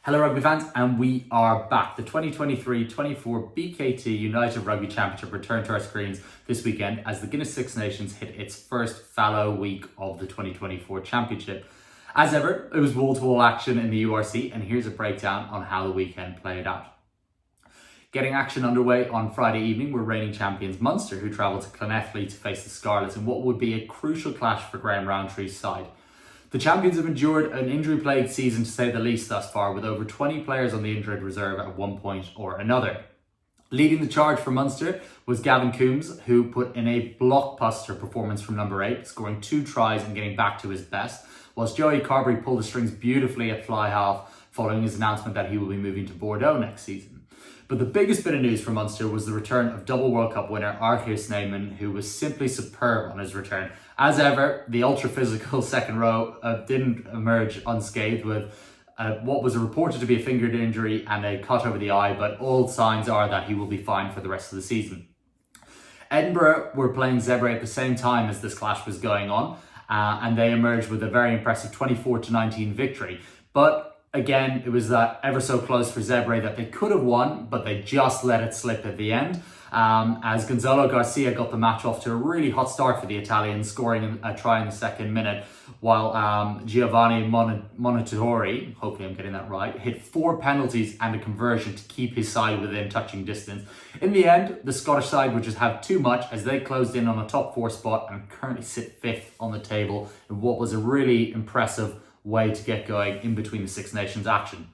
Hello Rugby fans, and we are back. The 2023-24 BKT United Rugby Championship returned to our screens this weekend as the Guinness Six Nations hit its first fallow week of the 2024 Championship. As ever, it was wall-to-wall action in the URC, and here's a breakdown on how the weekend played out. Getting action underway on Friday evening were reigning champions Munster, who travelled to Clonethley to face the Scarlets in what would be a crucial clash for Graham Rowntree's side. The champions have endured an injury-plagued season to say the least thus far, with over 20 players on the injured reserve at one point or another. Leading the charge for Munster was Gavin Coombs, who put in a blockbuster performance from number 8, scoring 2 tries and getting back to his best, whilst Joey Carberry pulled the strings beautifully at fly half following his announcement that he will be moving to Bordeaux next season. But the biggest bit of news for Munster was the return of double World Cup winner Arthur Snyman, who was simply superb on his return. As ever, the ultra-physical second row didn't emerge unscathed with what was reported to be a fingered injury and a cut over the eye, but all signs are that he will be fine for the rest of the season. Edinburgh were playing Zebre at the same time as this clash was going on, and they emerged with a very impressive 24-19 victory. But again, it was that ever so close for Zebre that they could have won, but they just let it slip at the end. As Gonzalo Garcia got the match off to a really hot start for the Italians, scoring a try in the second minute, while Giovanni Monitori, hopefully I'm getting that right, hit 4 penalties and a conversion to keep his side within touching distance. In the end, the Scottish side would just have too much as they closed in on a top 4 spot and currently sit 5th on the table in what was a really impressive way to get going in between the Six Nations action.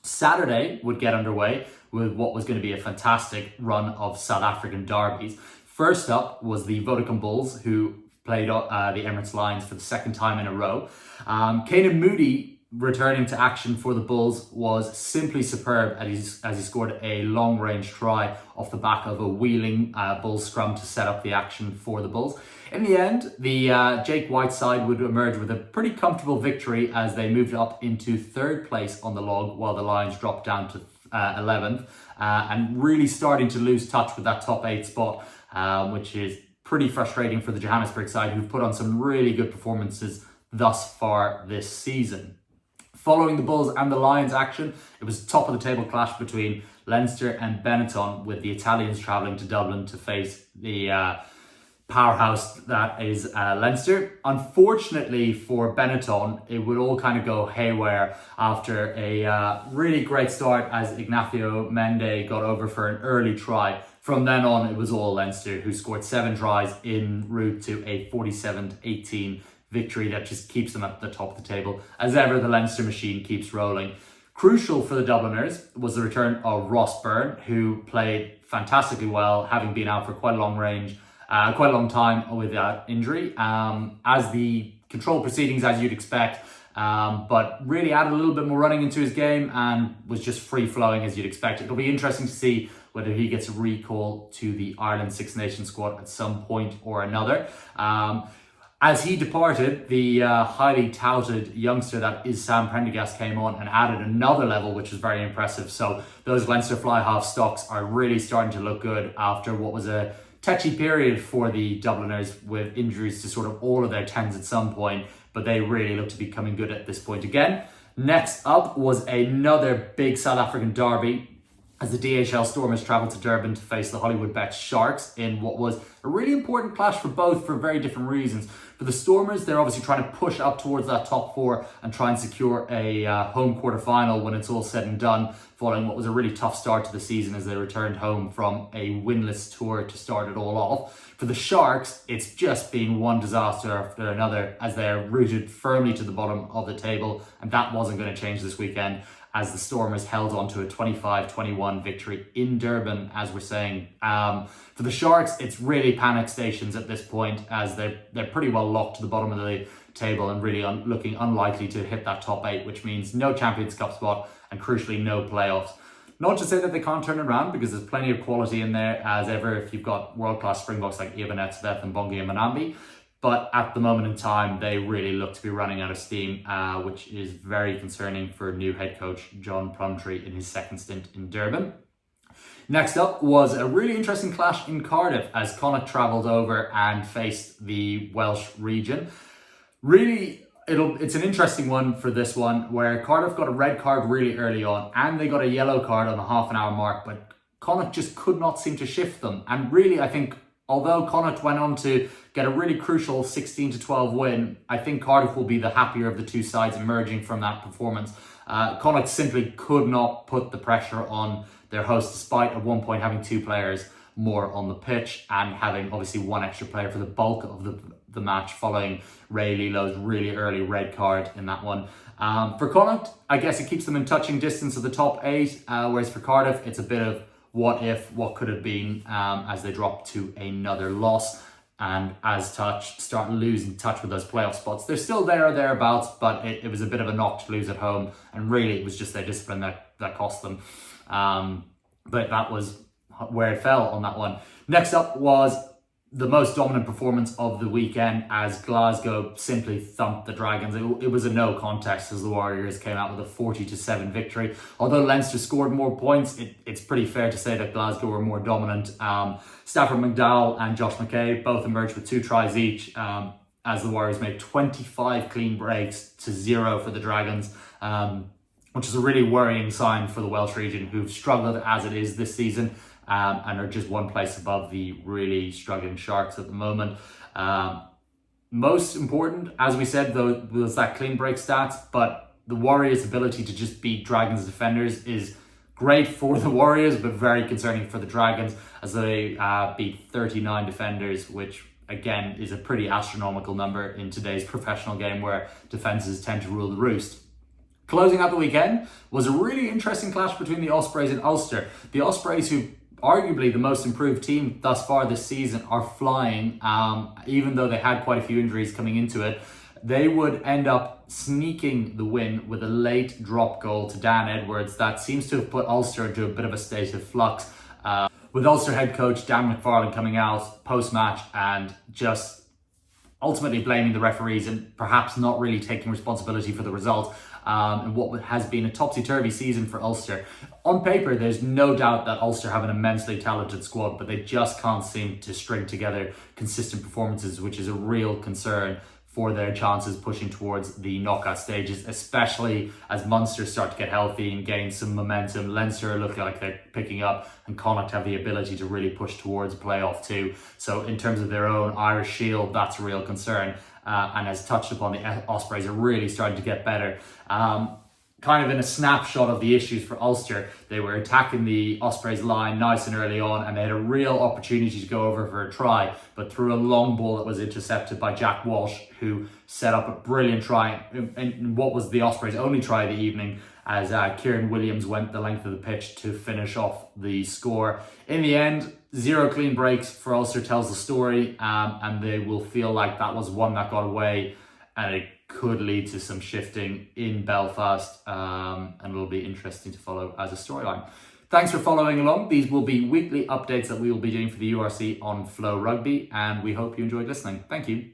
Saturday would get underway with what was going to be a fantastic run of South African derbies. First up was the Vodacom Bulls, who played the Emirates Lions for the second time in a row. Canan Moody returning to action for the Bulls was simply superb as he scored a long-range try off the back of a wheeling Bulls scrum to set up the action for the Bulls. In the end, the Jake White side would emerge with a pretty comfortable victory as they moved up into 3rd place on the log, while the Lions dropped down to 11th and really starting to lose touch with that top 8 spot, which is pretty frustrating for the Johannesburg side, who've put on some really good performances thus far this season. Following the Bulls and the Lions action, it was top of the table clash between Leinster and Benetton, with the Italians travelling to Dublin to face the powerhouse that is Leinster. Unfortunately for Benetton, it would all kind of go haywire after a really great start as Ignacio Mende got over for an early try. From then on, it was all Leinster, who scored 7 tries en route to a 47-18 victory that just keeps them at the top of the table. As ever, the Leinster machine keeps rolling. Crucial for the Dubliners was the return of Ross Byrne, who played fantastically well, having been out for quite a long time with that injury, as the controlled proceedings as you'd expect, but really added a little bit more running into his game and was just free-flowing as you'd expect. It'll be interesting to see whether he gets a recall to the Ireland Six Nations squad at some point or another. As he departed, the highly touted youngster that is Sam Prendergast came on and added another level, which was very impressive. So those Leinster fly half stocks are really starting to look good after what was a touchy period for the Dubliners, with injuries to sort of all of their 10s at some point, but they really look to be coming good at this point again. Next up was another big South African derby, as the DHL Stormers travelled to Durban to face the Hollywood Bet Sharks in what was a really important clash for both for very different reasons. For the Stormers, they're obviously trying to push up towards that top 4 and try and secure a home quarterfinal when it's all said and done, following what was a really tough start to the season as they returned home from a winless tour to start it all off. For the Sharks, it's just been one disaster after another as they're rooted firmly to the bottom of the table, and that wasn't going to change this weekend, as the Stormers held on to a 25-21 victory in Durban, as we're saying. For the Sharks, it's really panic stations at this point, as they're pretty well locked to the bottom of the table and really looking unlikely to hit that top 8, which means no Champions Cup spot and crucially no playoffs. Not to say that they can't turn it around, because there's plenty of quality in there, as ever, if you've got world-class Springboks like Eben Etzebeth and Bongi and Manambi. But at the moment in time, they really look to be running out of steam, which is very concerning for new head coach John Plumtree in his second stint in Durban. Next up was a really interesting clash in Cardiff as Connacht travelled over and faced the Welsh region. Really It's an interesting one for this one, where Cardiff got a red card really early on and they got a yellow card on the half an hour mark, but Connacht just could not seem to shift them. And really, I think, although Connacht went on to get a really crucial 16-12 win, I think Cardiff will be the happier of the two sides emerging from that performance. Connacht simply could not put the pressure on their hosts, despite at one point having two players more on the pitch and having obviously one extra player for the bulk of the match following Ray Lilo's really early red card in that one. For Connacht, I guess it keeps them in touching distance of the top 8, whereas for Cardiff, it's a bit of what if, what could have been, as they drop to another loss and as start losing touch with those playoff spots. They're still there or thereabouts, but it was a bit of a knock to lose at home, and really it was just their discipline that cost them. But that was where it fell on that one. Next up was the most dominant performance of the weekend, as Glasgow simply thumped the Dragons. It was a no contest as the Warriors came out with a 40-7 victory. Although Leinster scored more points, it's pretty fair to say that Glasgow were more dominant. Stafford McDowell and Josh McKay both emerged with 2 tries each, as the Warriors made 25 clean breaks to 0 for the Dragons, which is a really worrying sign for the Welsh region, who've struggled as it is this season. And are just one place above the really struggling Sharks at the moment. Most important, as we said, though, was that clean break stats, but the Warriors' ability to just beat Dragons defenders is great for the Warriors, but very concerning for the Dragons, as they beat 39 defenders, which again is a pretty astronomical number in today's professional game where defenses tend to rule the roost. Closing out the weekend was a really interesting clash between the Ospreys and Ulster. The Ospreys, who arguably the most improved team thus far this season, are flying, even though they had quite a few injuries coming into it. They would end up sneaking the win with a late drop goal to Dan Edwards that seems to have put Ulster into a bit of a state of flux, with Ulster head coach Dan McFarlane coming out post-match and just ultimately blaming the referees and perhaps not really taking responsibility for the result. And what has been a topsy-turvy season for Ulster. On paper, there's no doubt that Ulster have an immensely talented squad, but they just can't seem to string together consistent performances, which is a real concern for their chances pushing towards the knockout stages, especially as Munster start to get healthy and gain some momentum. Leinster look like they're picking up, and Connacht have the ability to really push towards a playoff too. So in terms of their own Irish Shield, that's a real concern. And as touched upon, the Ospreys are really starting to get better. Kind of in a snapshot of the issues for Ulster, they were attacking the Ospreys line nice and early on, and they had a real opportunity to go over for a try, but threw a long ball that was intercepted by Jack Walsh, who set up a brilliant try in what was the Ospreys' only try of the evening, as Kieran Williams went the length of the pitch to finish off the score. In the end, 0 clean breaks for Ulster tells the story, and they will feel like that was one that got away, and it could lead to some shifting in Belfast, and it'll be interesting to follow as a storyline. Thanks for following along. These will be weekly updates that we will be doing for the URC on FloRugby, and we hope you enjoyed listening. Thank you.